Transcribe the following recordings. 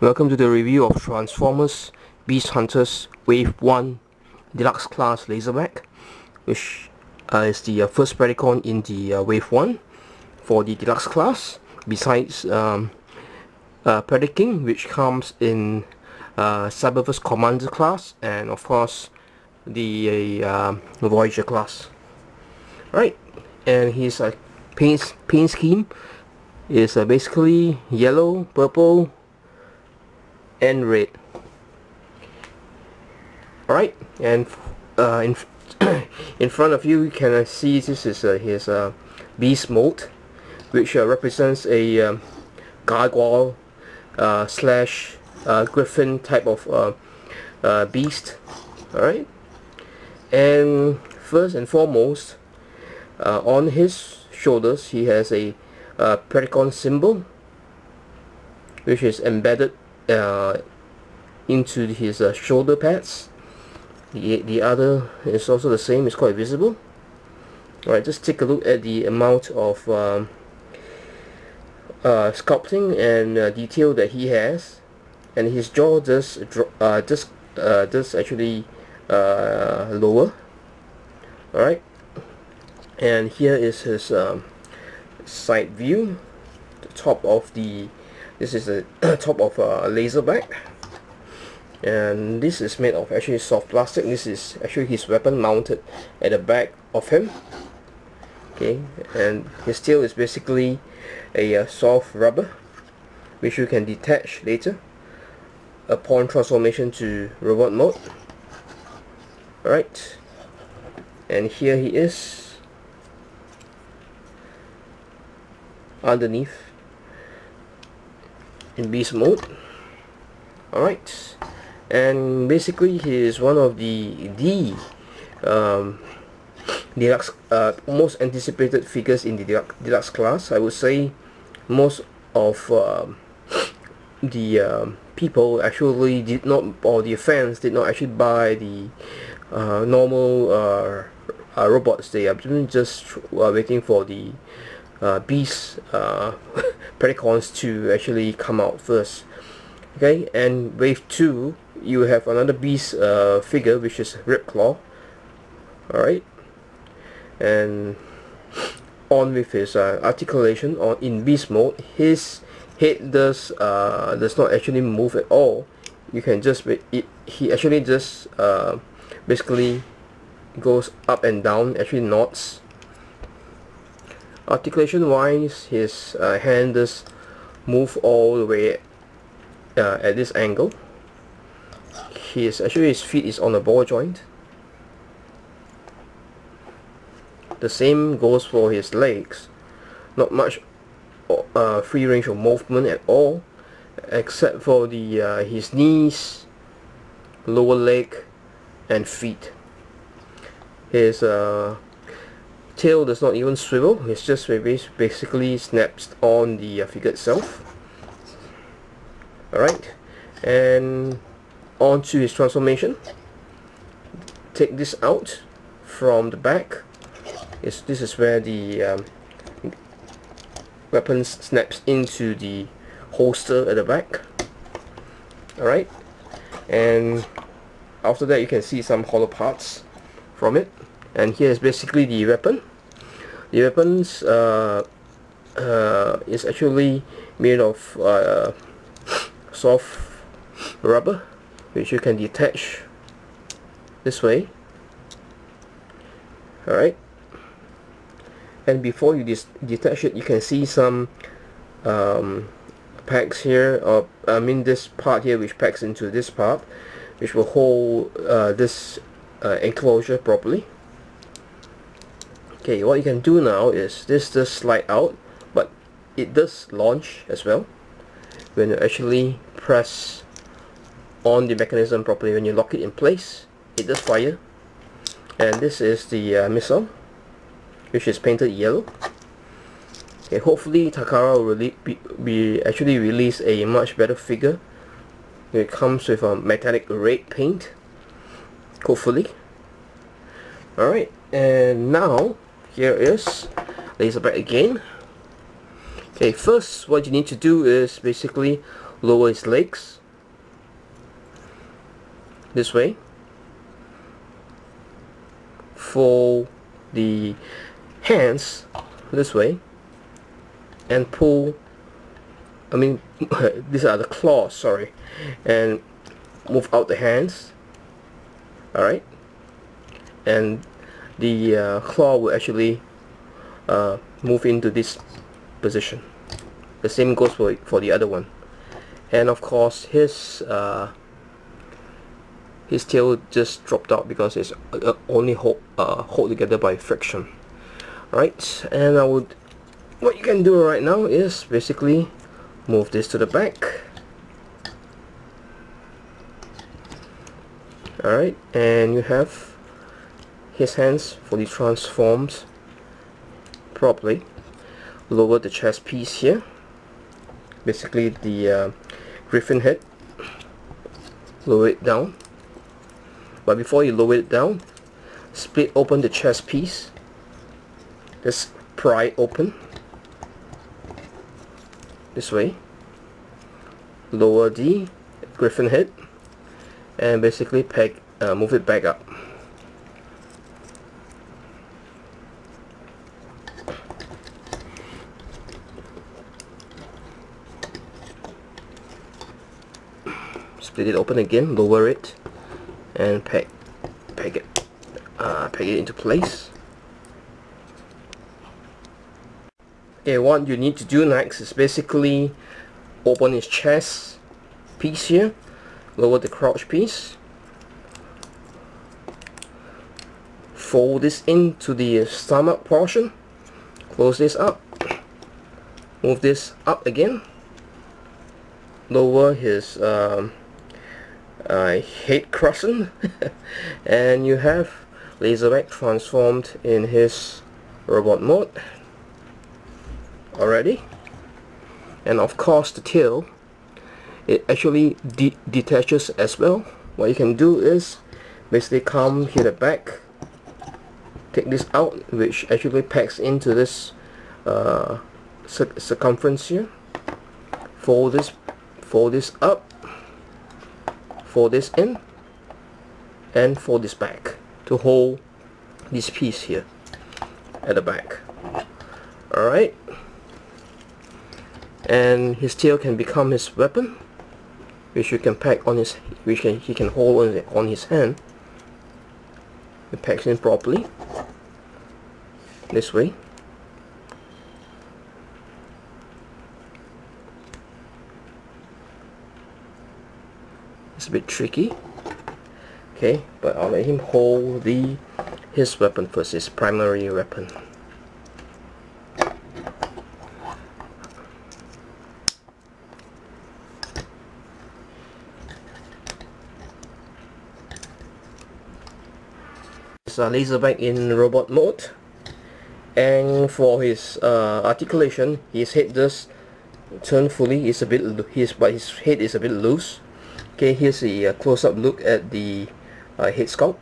Welcome to the review of Transformers Beast Hunters Wave 1 Deluxe Class Lazerback, which is the first Predacon in the Wave 1 for the Deluxe Class, besides Predaking, which comes in Cyberverse Commander class, and of course the Voyager class. Right, and his paint scheme is basically yellow, purple, and red. Alright, and in front of you can see this is his beast mode, which represents a gargoyle slash griffin type of beast. Alright, and first and foremost, on his shoulders he has a Predacon symbol, which is embedded into his shoulder pads. The other is also the same, it's quite visible. Alright, just take a look at the amount of sculpting and detail that he has, and his jaw does actually lower. Alright, and here is his side view. The top of this is the top of a Lazerback, and this is made of actually soft plastic. This is actually his weapon mounted at the back of him. Okay, and his tail is basically a soft rubber, which you can detach later upon transformation to robot mode. Alright, and here he is underneath in beast mode. Alright, and basically he is one of the deluxe most anticipated figures in the deluxe class. I would say most of the people actually did not, or the fans did not actually buy the normal robots. They are just waiting for the beast Predacons to actually come out first. Okay, and wave 2 you have another beast figure, which is Ripclaw. Alright, and on with his articulation. In beast mode, his head does not actually move at all. You can just he actually just basically goes up and down, actually nods. Articulation wise, his hand does move all the way at this angle. His feet is on a ball joint. The same goes for his legs. Not much free range of movement at all, except for the his knees, lower leg, and feet. His tail does not even swivel. It's just basically snaps on the figure itself. Alright, and on to his transformation. Take this out from the back. This is where the weapon snaps into the holster at the back. Alright, and after that you can see some hollow parts from it, and here is basically the weapon. The weapons is actually made of soft rubber, which you can detach this way. Alright, and before you detach it, you can see some pegs here, or I mean this part here, which pegs into this part, which will hold this enclosure properly. Okay, what you can do now is this does slide out, but it does launch as well when you actually press on the mechanism properly. When you lock it in place, it does fire. And this is the missile, which is painted yellow. Okay, hopefully Takara will actually release a much better figure. It comes with a metallic red paint, hopefully. Alright, and now here is Lazerback again. Okay, first what you need to do is basically lower his legs this way, fold the hands this way, and pull, these are the claws, sorry, and move out the hands. Alright, and the claw will actually move into this position. The same goes for the other one. And of course his tail just dropped out because it's only hold together by friction. Right, and what you can do right now is basically move this to the back. Alright, and you have his hands fully transformed properly. Lower the chest piece here, basically the griffin head. Lower it down, but before you lower it down, split open the chest piece. Just pry open this way, lower the griffin head, and basically move it back up. Split it open again, lower it, and peg it into place. Okay, what you need to do next is basically open his chest piece here, lower the crotch piece, fold this into the stomach portion, close this up, move this up again, lower his head crescent, and you have Lazerback transformed in his robot mode already. And of course the tail, it actually detaches as well. What you can do is basically come here the back, take this out, which actually packs into this circumference here, fold this up, fold this in, and fold this back to hold this piece here at the back. Alright, and his tail can become his weapon, which you can pack on his, he can hold on his hand. It packs in properly this way. It's a bit tricky, okay, but I'll let him hold his weapon first, his primary weapon. It's a Lazerback in robot mode, and for his articulation, his head does turn fully. It's a bit but his head is a bit loose. Okay, here's a close-up look at the head sculpt,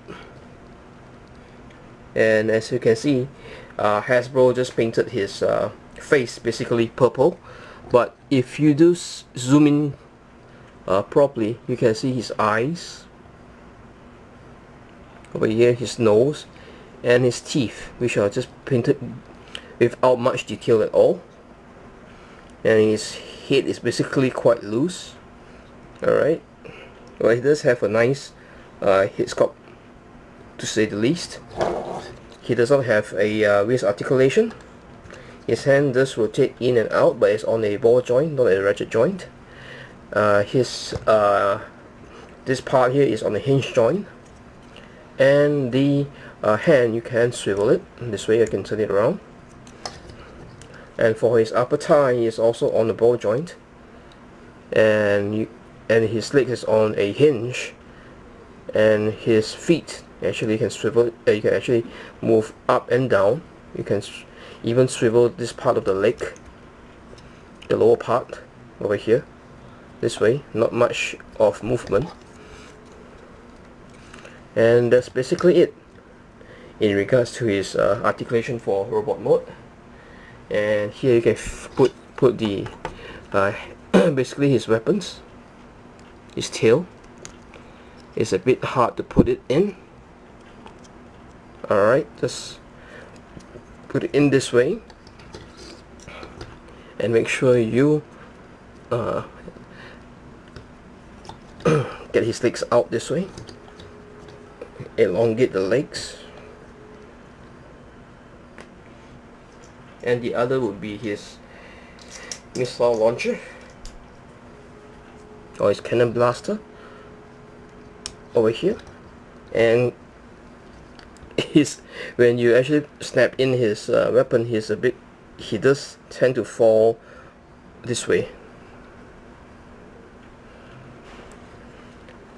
and as you can see, Hasbro just painted his face basically purple, but if you do zoom in properly, you can see his eyes over here, his nose, and his teeth, which are just painted without much detail at all, and his head is basically quite loose. Alright, well, he does have a nice head sculpt, to say the least. He does not have a wrist articulation. His hand does rotate in and out, but it's on a ball joint, not a ratchet joint. This part here is on a hinge joint, and the hand, you can swivel it this way. I can turn it around. And for his upper thigh, he is also on a ball joint, and his leg is on a hinge, and his feet actually can swivel. You can actually move up and down. You can even swivel this part of the leg, the lower part over here, this way. Not much of movement, and that's basically it in regards to his articulation for robot mode. And here you can put the basically his weapons. His tail is a bit hard to put it in. Alright, just put it in this way and make sure you get his legs out this way. Elongate the legs, and the other would be his missile launcher or his cannon blaster over here. And when you actually snap in his weapon, he does tend to fall this way.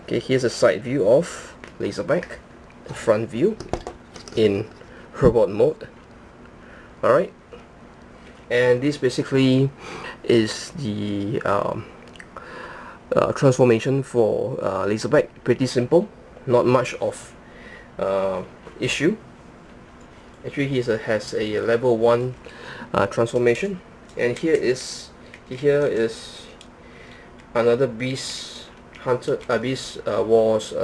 Okay, here's a side view of Lazerback, the front view in robot mode. Alright, and this basically is the transformation for Lazerback. Pretty simple, not much of issue. Actually, he has a level 1 transformation, and here is another Beast Hunter, Beast Wars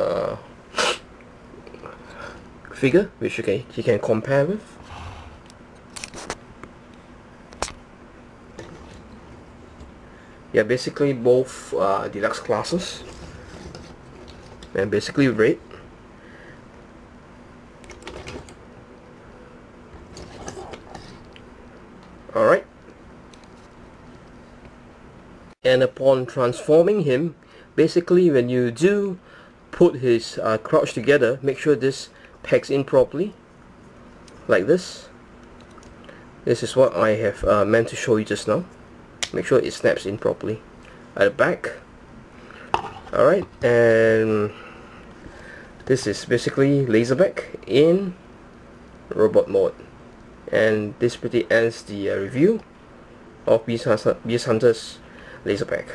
figure, which you can compare with. Yeah, basically both deluxe classes, and basically red. Alright, and upon transforming him, basically when you do put his crouch together, make sure this pegs in properly, like this. This is what I have meant to show you just now. Make sure it snaps in properly at the back. Alright, and this is basically Lazerback in robot mode. And this pretty ends the review of Beast Hunter's Lazerback.